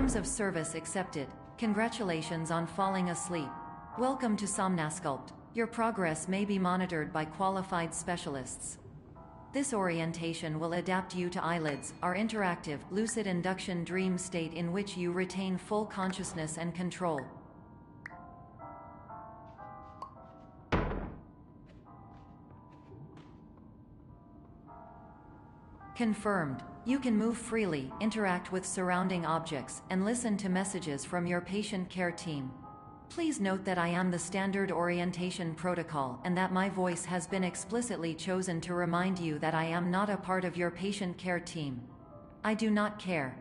Terms of service accepted. Congratulations on falling asleep. Welcome to Somnasculpt. Your progress may be monitored by qualified specialists. This orientation will adapt you to eyelids, our interactive, lucid induction dream state in which you retain full consciousness and control. Confirmed. You can move freely, interact with surrounding objects, and listen to messages from your patient care team. Please note that I am the standard orientation protocol and that my voice has been explicitly chosen to remind you that I am not a part of your patient care team. I do not care.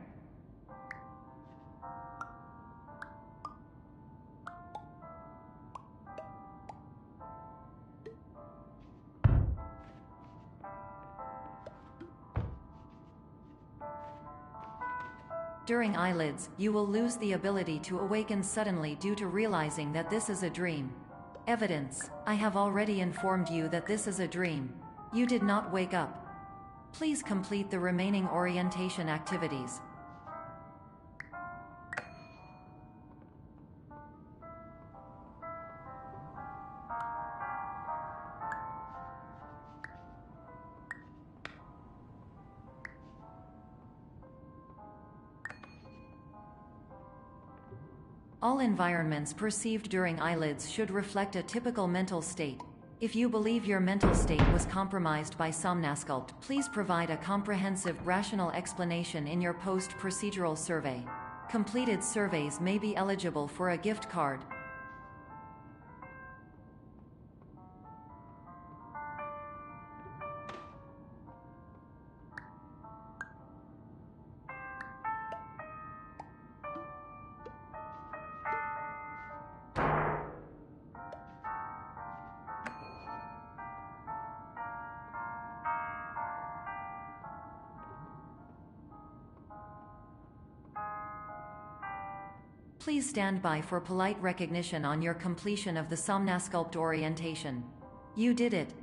During eyelids, you will lose the ability to awaken suddenly due to realizing that this is a dream. Evidence: I have already informed you that this is a dream. You did not wake up. Please complete the remaining orientation activities. All environments perceived during eyelids should reflect a typical mental state. If you believe your mental state was compromised by Somnasculpt, please provide a comprehensive, rational explanation in your post-procedural survey. Completed surveys may be eligible for a gift card. Please stand by for polite recognition on your completion of the Somnasculpt orientation. You did it.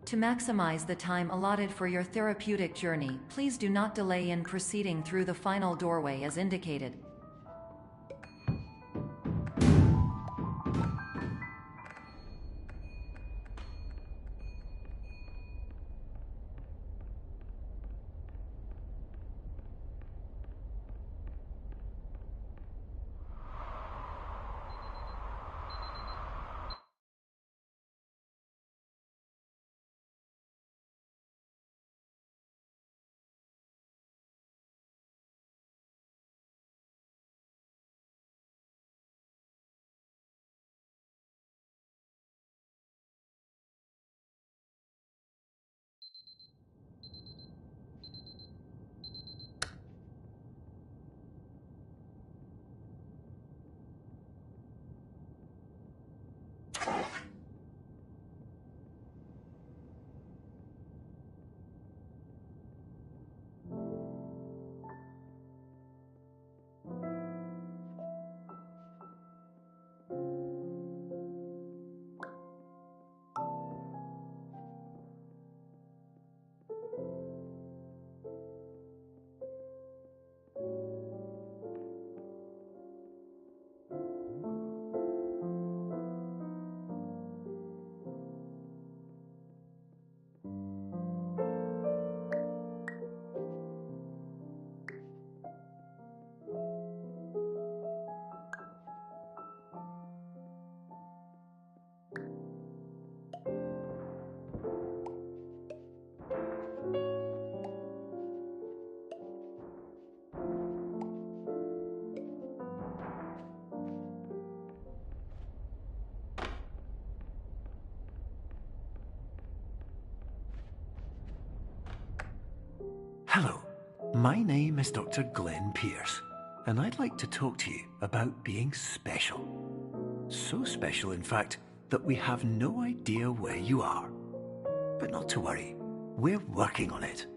To maximize the time allotted for your therapeutic journey, please do not delay in proceeding through the final doorway as indicated. Hello, my name is Dr. Glenn Pierce, and I'd like to talk to you about being special. So special, in fact, that we have no idea where you are. But not to worry, we're working on it.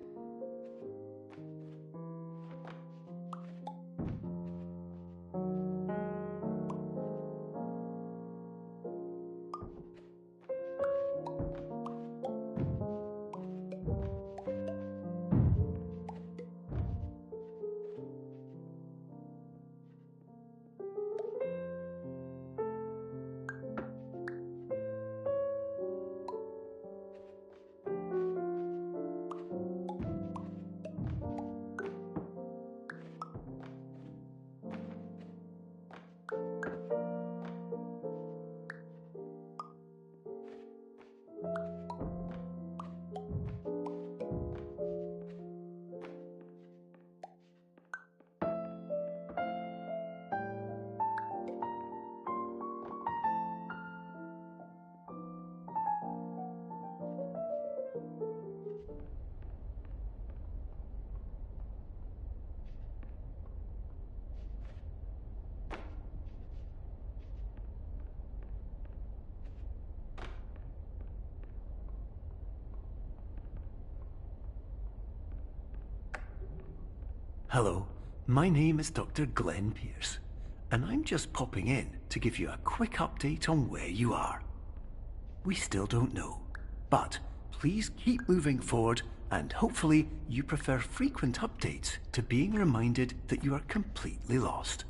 Hello, my name is Dr. Glenn Pierce, and I'm just popping in to give you a quick update on where you are. We still don't know, but please keep moving forward, and hopefully you prefer frequent updates to being reminded that you are completely lost.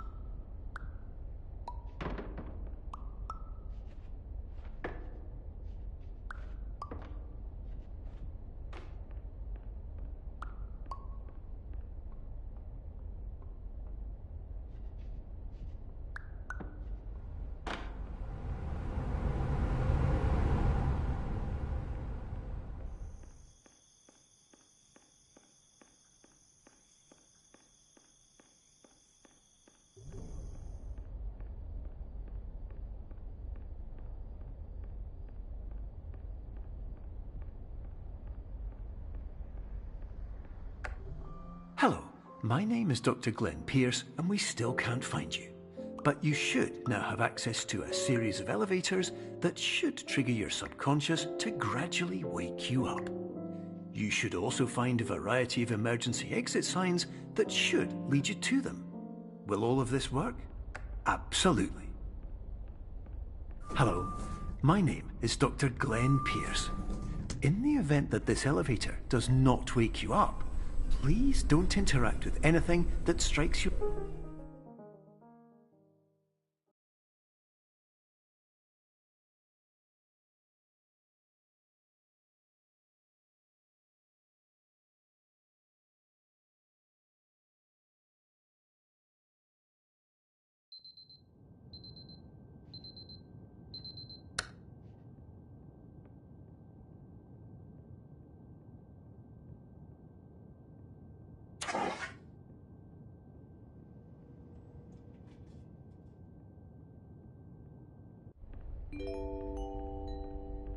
Hello, my name is Dr. Glenn Pierce, and we still can't find you. But you should now have access to a series of elevators that should trigger your subconscious to gradually wake you up. You should also find a variety of emergency exit signs that should lead you to them. Will all of this work? Absolutely. Hello, my name is Dr. Glenn Pierce. In the event that this elevator does not wake you up, please don't interact with anything that strikes you.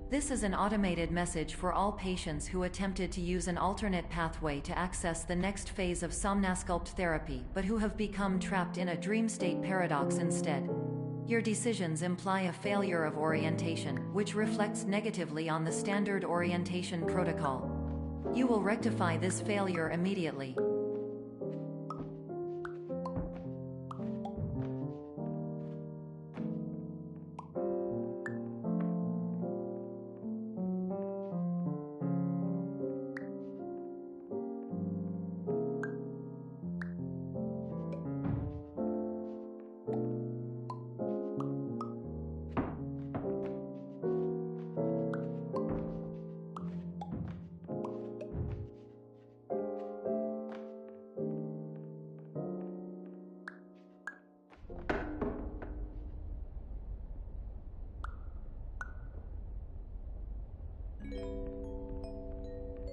This is an automated message for all patients who attempted to use an alternate pathway to access the next phase of Somnasculpt therapy, but who have become trapped in a dream state paradox instead. Your decisions imply a failure of orientation, which reflects negatively on the standard orientation protocol. You will rectify this failure immediately.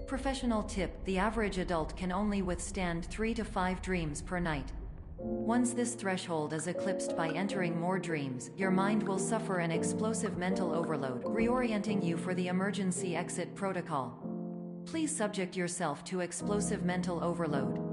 Professional tip: the average adult can only withstand 3 to 5 dreams per night. Once this threshold is eclipsed by entering more dreams, your mind will suffer an explosive mental overload, reorienting you for the emergency exit protocol. Please subject yourself to explosive mental overload.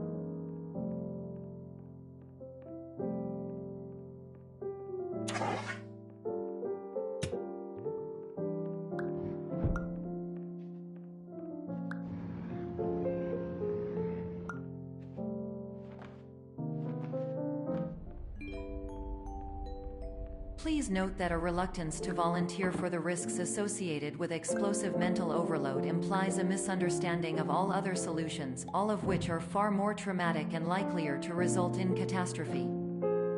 Please note that a reluctance to volunteer for the risks associated with explosive mental overload implies a misunderstanding of all other solutions, all of which are far more traumatic and likelier to result in catastrophe.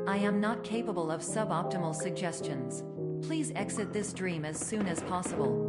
I am not capable of suboptimal suggestions. Please exit this dream as soon as possible.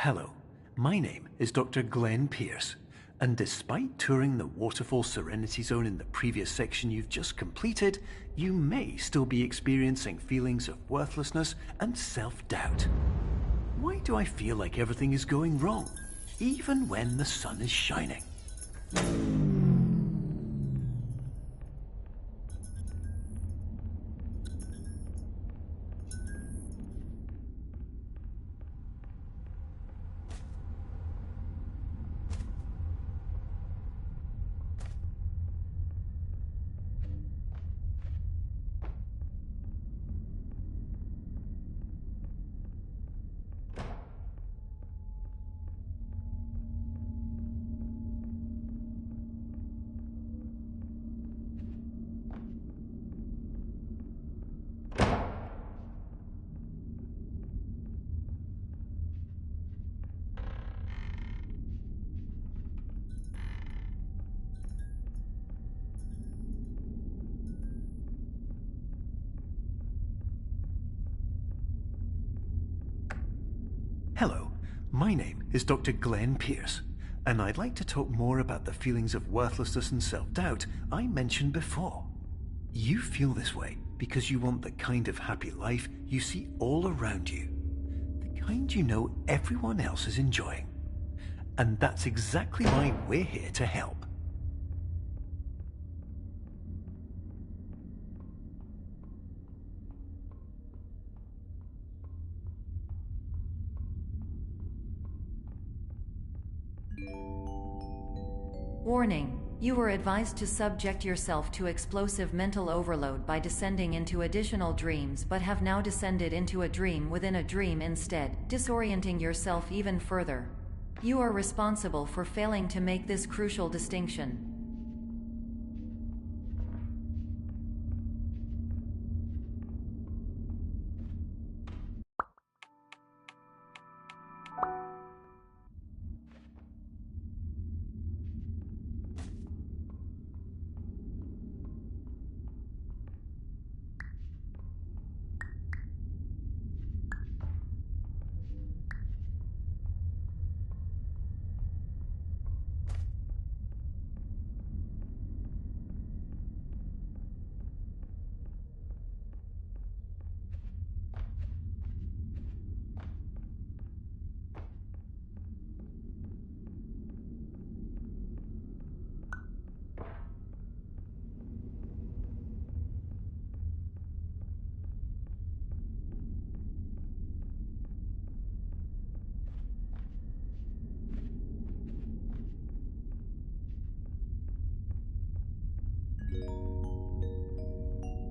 Hello, my name is Dr. Glenn Pierce, and despite touring the Waterfall Serenity Zone in the previous section you've just completed, you may still be experiencing feelings of worthlessness and self-doubt. Why do I feel like everything is going wrong, even when the sun is shining? Hello, my name is Dr. Glenn Pierce, and I'd like to talk more about the feelings of worthlessness and self-doubt I mentioned before. You feel this way because you want the kind of happy life you see all around you, the kind you know everyone else is enjoying. And that's exactly why we're here to help. Warning. You were advised to subject yourself to explosive mental overload by descending into additional dreams, but have now descended into a dream within a dream instead, disorienting yourself even further. You are responsible for failing to make this crucial distinction.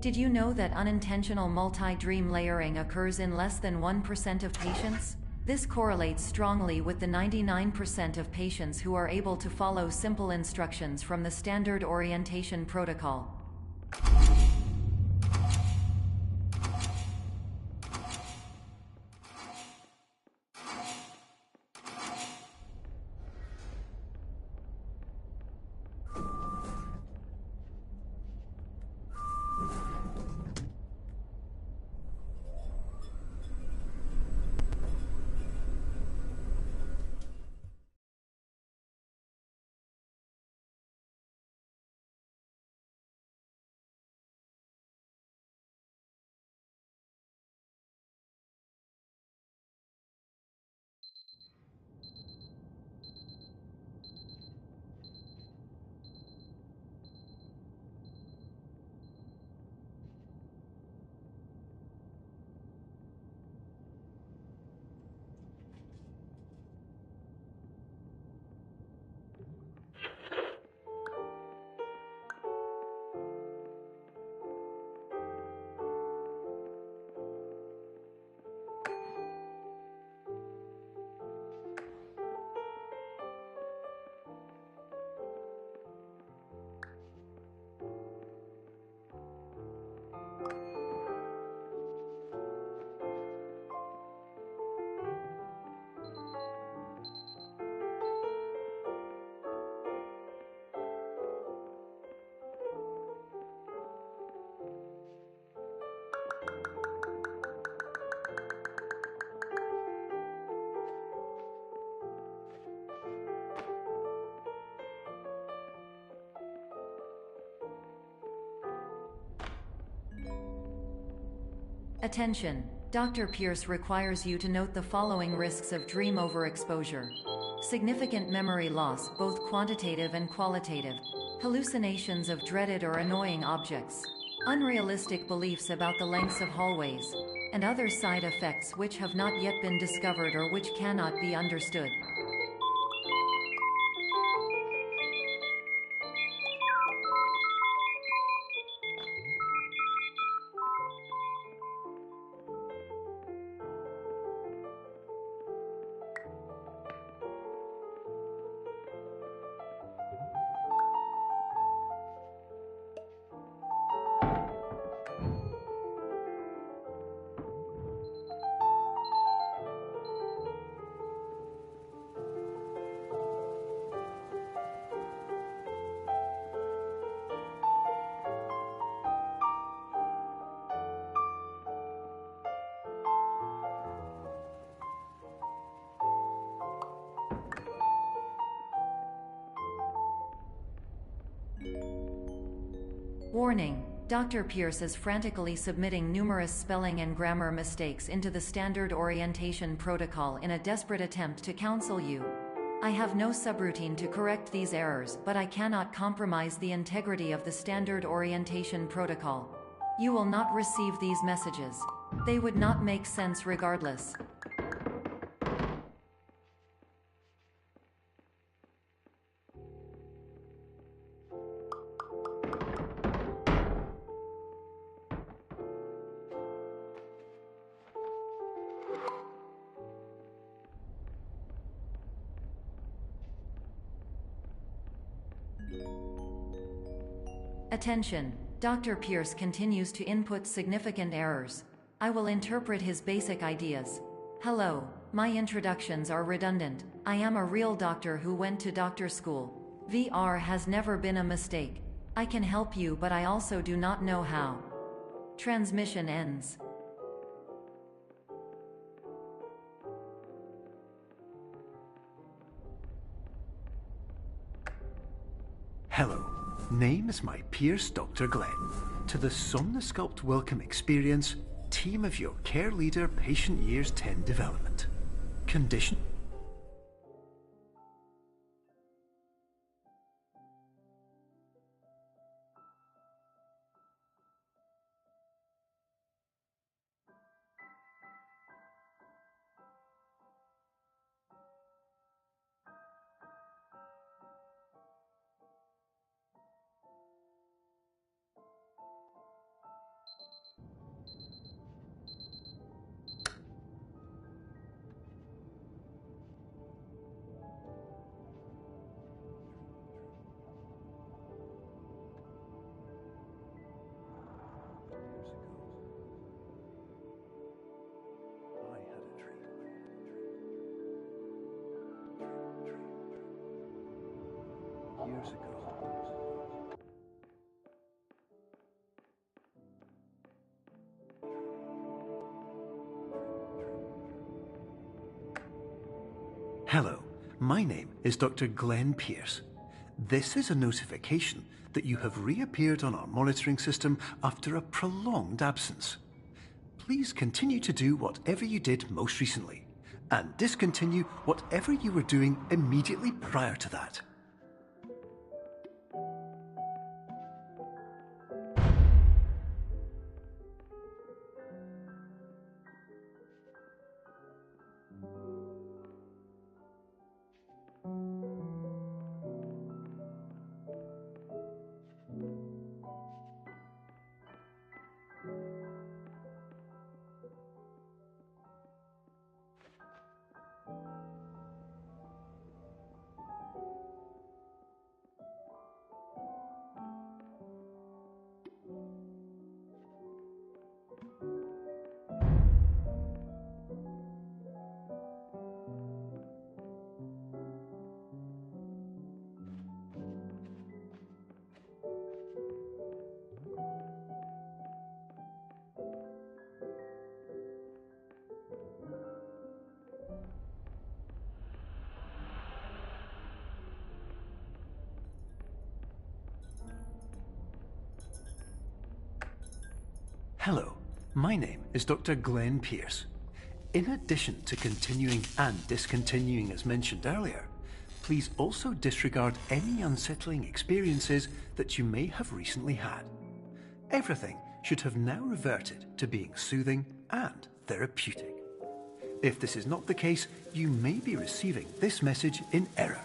Did you know that unintentional multi-dream layering occurs in less than 1% of patients? This correlates strongly with the 99% of patients who are able to follow simple instructions from the standard orientation protocol. Attention! Dr. Pierce requires you to note the following risks of dream overexposure. Significant memory loss, both quantitative and qualitative. Hallucinations of dreaded or annoying objects. Unrealistic beliefs about the lengths of hallways. And other side effects which have not yet been discovered or which cannot be understood. Warning! Dr. Pierce is frantically submitting numerous spelling and grammar mistakes into the standard orientation protocol in a desperate attempt to counsel you. I have no subroutine to correct these errors, but I cannot compromise the integrity of the standard orientation protocol. You will not receive these messages. They would not make sense regardless. Attention! Dr. Pierce continues to input significant errors. I will interpret his basic ideas. Hello, my introductions are redundant. I am a real doctor who went to doctor school. VR has never been a mistake. I can help you, but I also do not know how. Transmission ends. Hello. Name is my Pierce Dr. Glenn. To the Somnosculpt Welcome Experience, team of your care leader, patient years 10 development. Condition? Years ago. Hello, my name is Dr. Glenn Pierce. This is a notification that you have reappeared on our monitoring system after a prolonged absence. Please continue to do whatever you did most recently, and discontinue whatever you were doing immediately prior to that. Hello, my name is Dr. Glenn Pierce. In addition to continuing and discontinuing as mentioned earlier, please also disregard any unsettling experiences that you may have recently had. Everything should have now reverted to being soothing and therapeutic. If this is not the case, you may be receiving this message in error.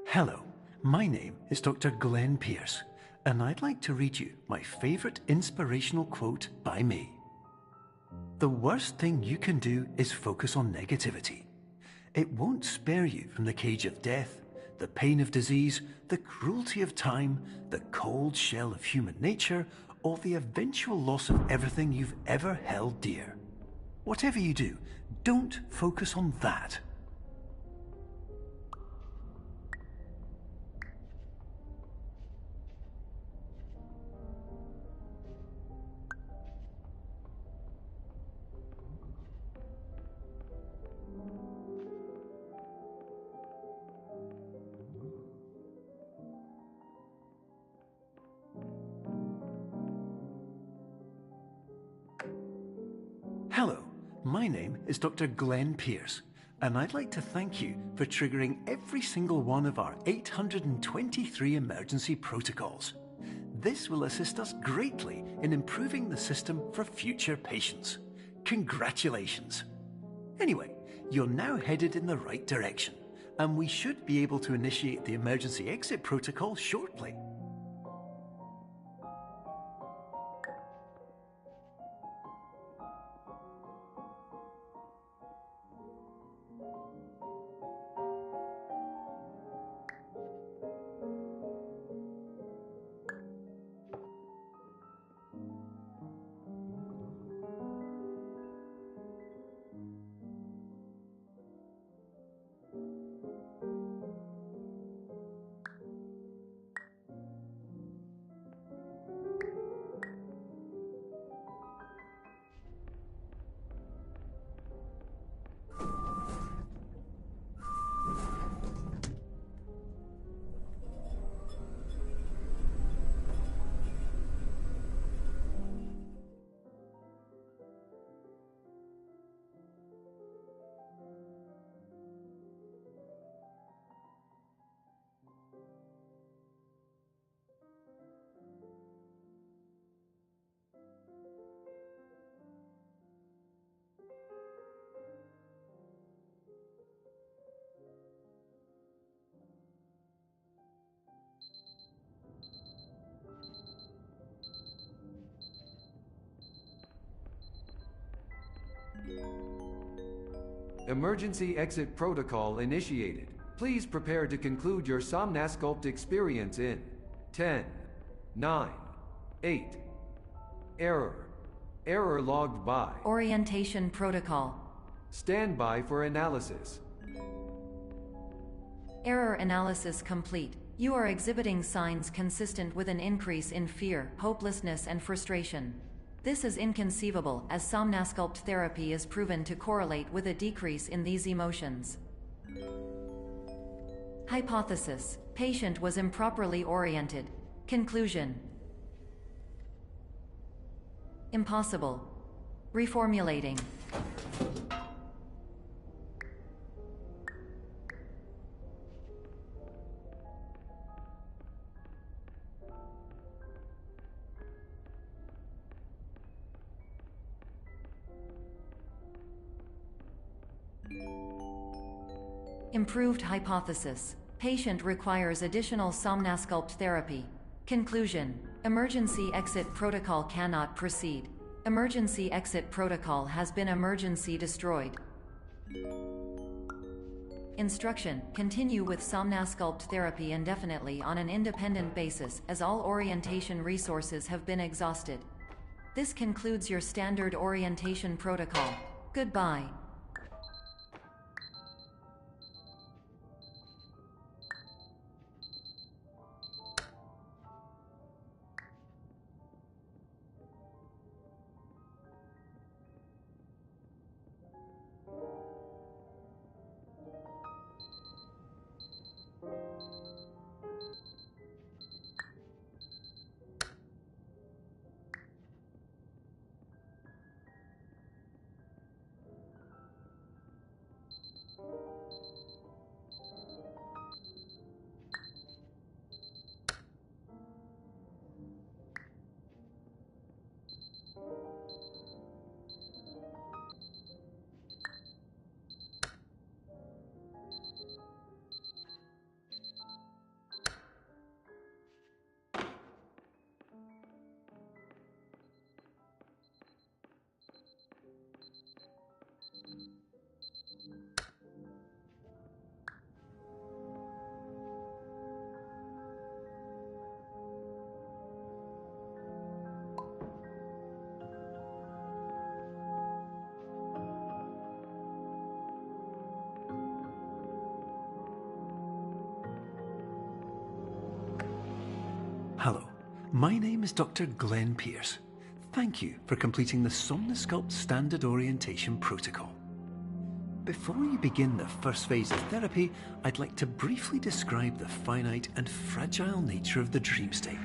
Hello, my name is Dr. Glenn Pierce, and I'd like to read you my favourite inspirational quote by me. The worst thing you can do is focus on negativity. It won't spare you from the cage of death, the pain of disease, the cruelty of time, the cold shell of human nature, or the eventual loss of everything you've ever held dear. Whatever you do, don't focus on that. Hello, my name is Dr. Glenn Pierce, and I'd like to thank you for triggering every single one of our 823 emergency protocols. This will assist us greatly in improving the system for future patients. Congratulations! Anyway, you're now headed in the right direction, and we should be able to initiate the emergency exit protocol shortly. Emergency exit protocol initiated. Please prepare to conclude your Somnasculpt experience in 10, 9, 8. Error. Error logged by. Orientation protocol. Stand by for analysis. Error analysis complete. You are exhibiting signs consistent with an increase in fear, hopelessness, and frustration. This is inconceivable, as Somnasculpt therapy is proven to correlate with a decrease in these emotions. Hypothesis: patient was improperly oriented. Conclusion: impossible. Reformulating. Improved hypothesis. Patient requires additional Somnasculpt therapy. Conclusion: emergency exit protocol cannot proceed. Emergency exit protocol has been emergency destroyed. Instruction: continue with Somnasculpt therapy indefinitely on an independent basis, as all orientation resources have been exhausted. This concludes your standard orientation protocol. Goodbye. Hello, my name is Dr. Glenn Pierce. Thank you for completing the Somnasculpt Standard Orientation Protocol. Before you begin the first phase of therapy, I'd like to briefly describe the finite and fragile nature of the dream state.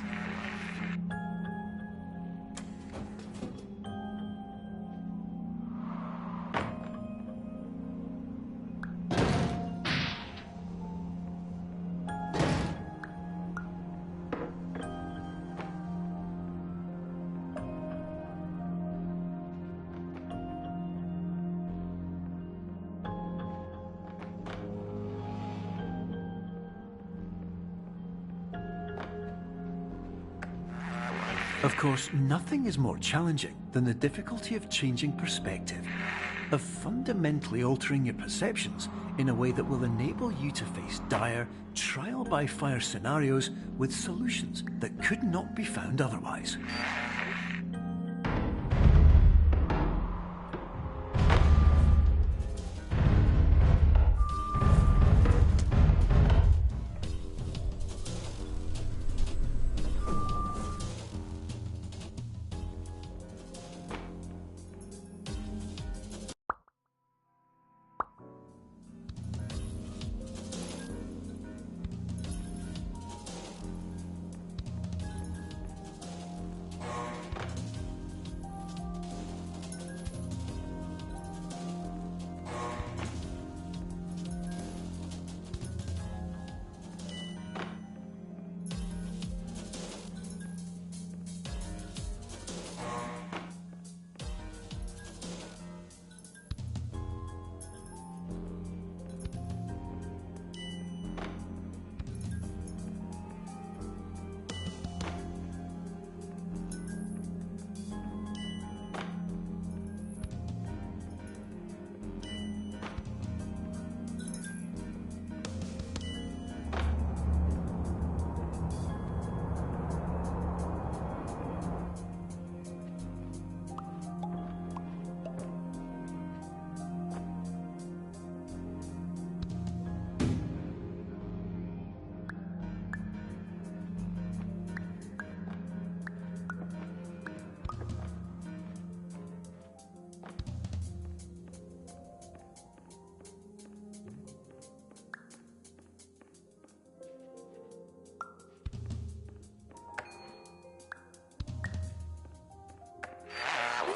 Of course, nothing is more challenging than the difficulty of changing perspective, of fundamentally altering your perceptions in a way that will enable you to face dire, trial-by-fire scenarios with solutions that could not be found otherwise.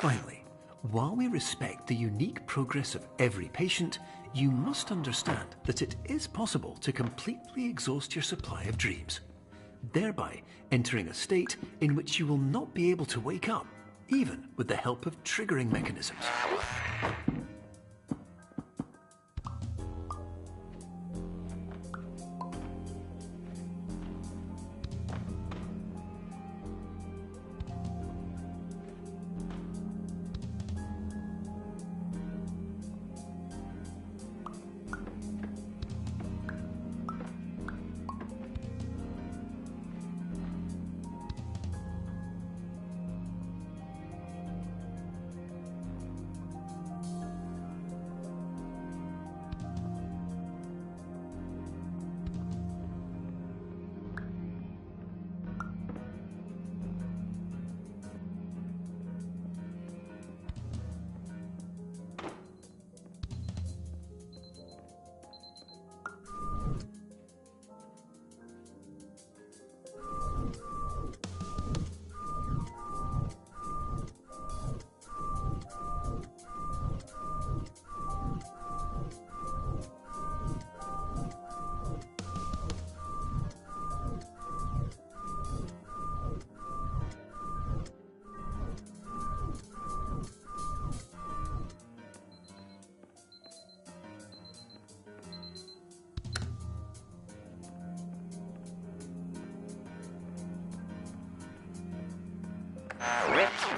Finally, while we respect the unique progress of every patient, you must understand that it is possible to completely exhaust your supply of dreams, thereby entering a state in which you will not be able to wake up, even with the help of triggering mechanisms.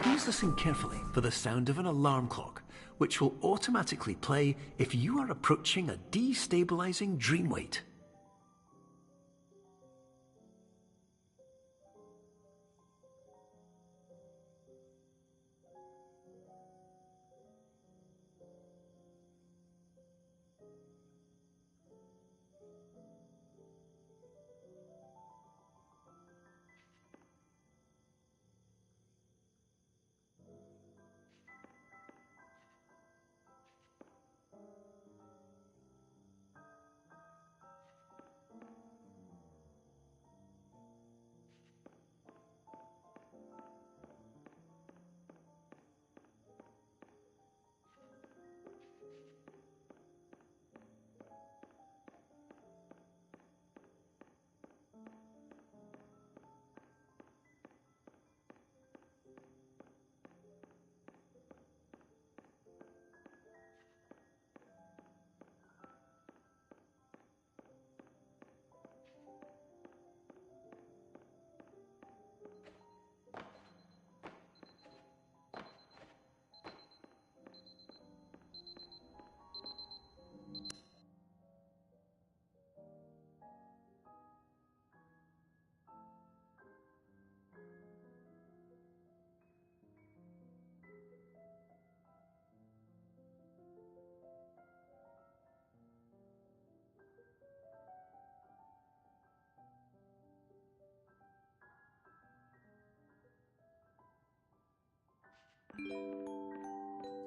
Please listen carefully for the sound of an alarm clock, which will automatically play if you are approaching a destabilizing dream weight.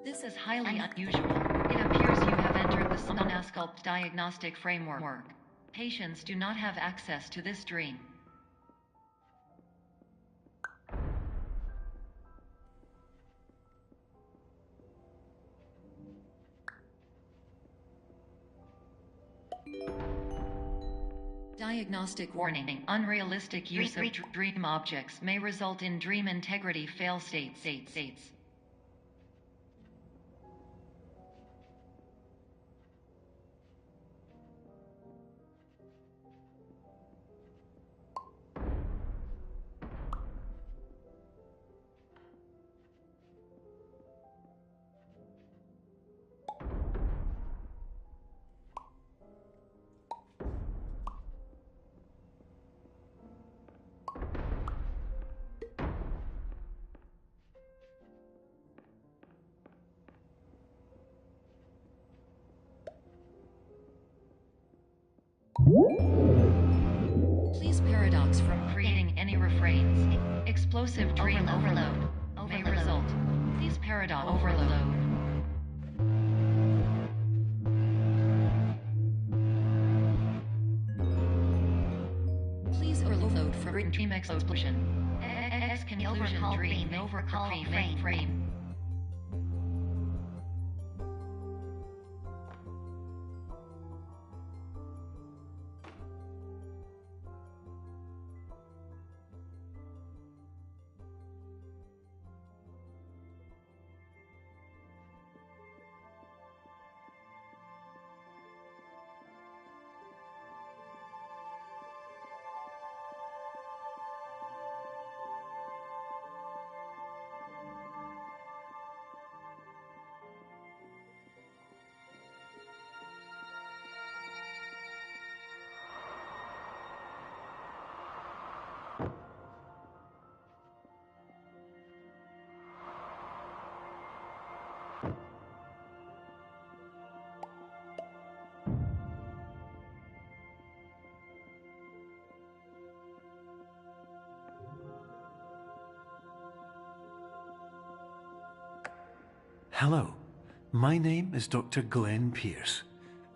This is highly unusual. It appears you have entered the Somnasculpt diagnostic framework. Patients do not have access to this dream. Diagnostic warning. Unrealistic use of dream objects may result in dream integrity fail states. Please paradox from creating any refrains. Explosive dream overload may result. Please paradox overload. Please overload for dream explosion. Exclusion dream overcall frame. Hello, my name is Dr. Glenn Pierce,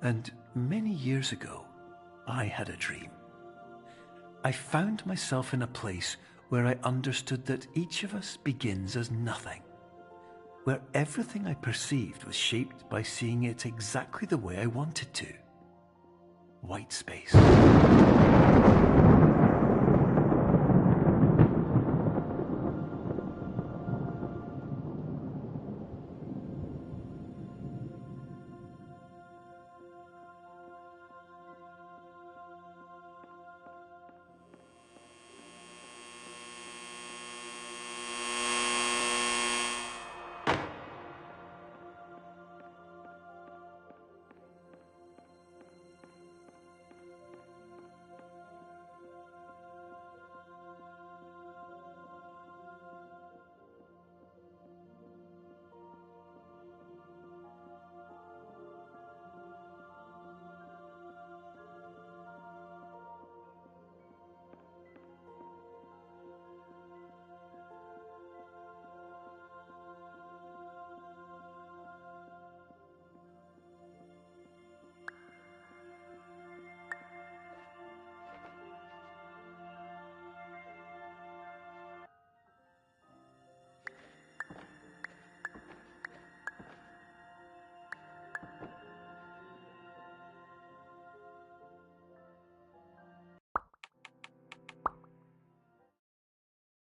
and many years ago, I had a dream. I found myself in a place where I understood that each of us begins as nothing, where everything I perceived was shaped by seeing it exactly the way I wanted to. White space.